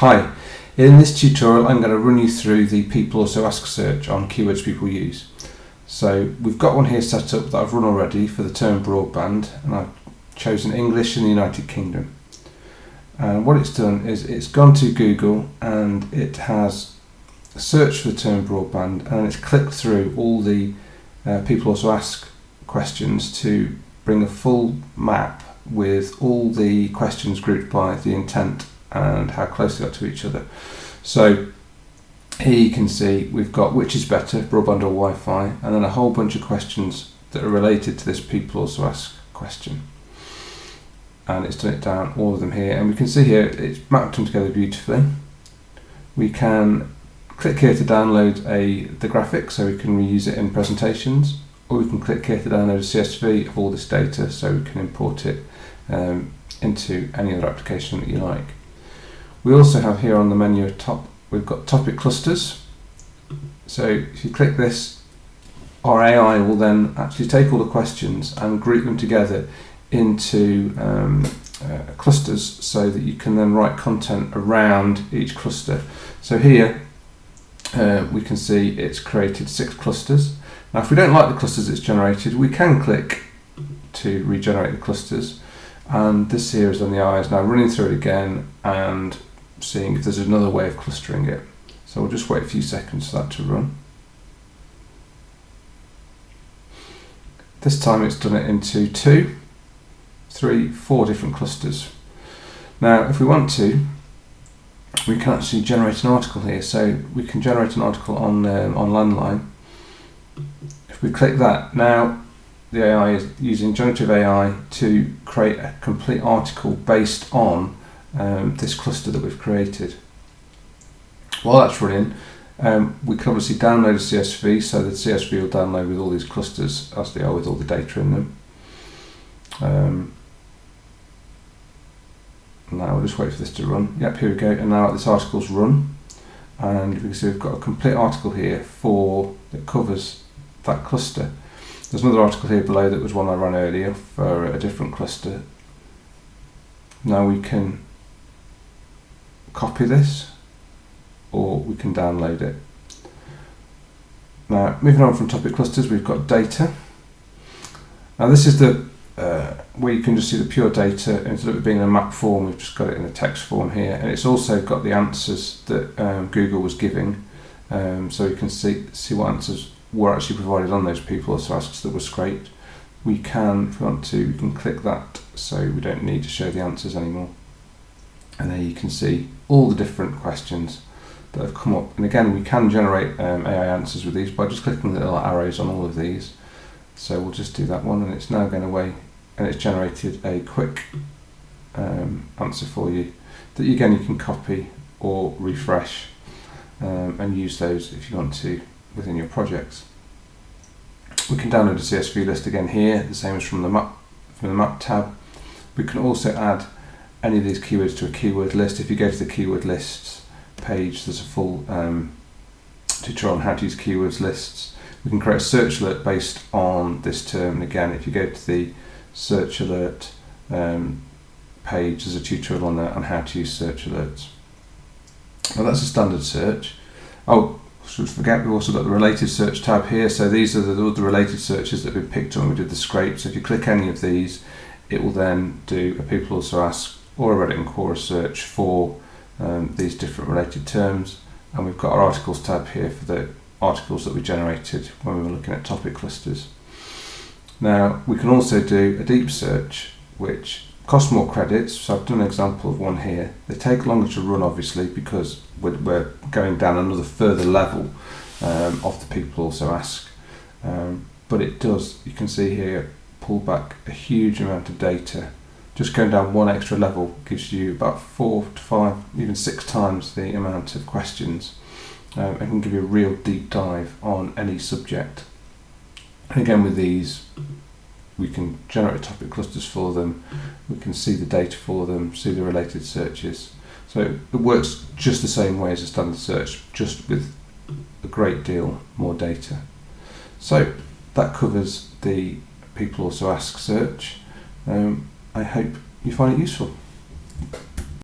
Hi, in this tutorial I'm going to run you through the People Also Ask search on Keywords People Use. So we've got one here set up that I've run already for the term broadband, and I've chosen English in the United Kingdom. And what it's done is it's gone to Google and it has searched for the term broadband, and it's clicked through all the People Also Ask questions to bring a full map with all the questions grouped by the intent and how close they are to each other. So here you can see we've got which is better, broadband or Wi-Fi, and then a whole bunch of questions that are related to this People Also Ask question. And it's done it down, all of them here, and we can see here it's mapped them together beautifully. We can click here to download the graphic so we can reuse it in presentations, or we can click here to download a CSV of all this data so we can import it into any other application that you like. We also have here on the menu at top, we've got topic clusters. So if you click this, our AI will then actually take all the questions and group them together into clusters so that you can then write content around each cluster. So here we can see it's created 6 clusters. Now if we don't like the clusters it's generated, we can click to regenerate the clusters, and this here is on the AI is now running through it again and seeing if there's another way of clustering it. So we'll just wait a few seconds for that to run. This time it's done it into 2, 3, 4 different clusters. Now if we want to, we can actually generate an article here. So we can generate an article on Landline. If we click that, now the AI is using generative AI to create a complete article based on this cluster that we've created. While that's running, we can obviously download a CSV, so the CSV will download with all these clusters as they are with all the data in them. Now we'll just wait for this to run. Yep, here we go, and now this article's run, and you can see we've got a complete article here that covers that cluster. There's another article here below that was one I ran earlier for a different cluster. Now we can copy this, or we can download it. Now moving on from topic clusters, we've got data. Now this is the where you can just see the pure data. Instead of it being in a map form, we've just got it in a text form here, and it's also got the answers that Google was giving, so you can see what answers were actually provided on those People Also Asks that were scraped. We can, if we want to, we can click that so we don't need to show the answers anymore. And there you can see all the different questions that have come up. And again, we can generate AI answers with these by just clicking the little arrows on all of these. So we'll just do that one, and it's now going away, and it's generated a quick answer for you that again you can copy or refresh and use those if you want to within your projects. We can download a CSV list again here, the same as from the map tab. We can also add any of these keywords to a keyword list. If you go to the keyword lists page, there's a full tutorial on how to use keywords lists. We can create a search alert based on this term, and again if you go to the search alert page, there's a tutorial on there on how to use search alerts. Now that's a standard search. Oh, should forget, we've also got the related search tab here, so these are the related searches that have been picked up when we did the scrape. So if you click any of these, it will then do a People Also Ask or a Reddit and Quora search for these different related terms. And we've got our articles tab here for the articles that we generated when we were looking at topic clusters. Now we can also do a deep search, which costs more credits. So I've done an example of one here. They take longer to run obviously because we're going down another further level of the People Also Ask, but it does, you can see here, pull back a huge amount of data. Just going down one extra level gives you about 4 to 5, even 6 times the amount of questions, and can give you a real deep dive on any subject. And again with these, we can generate topic clusters for them, we can see the data for them, see the related searches. So it works just the same way as a standard search, just with a great deal more data. So that covers the People Also Ask search. I hope you find it useful.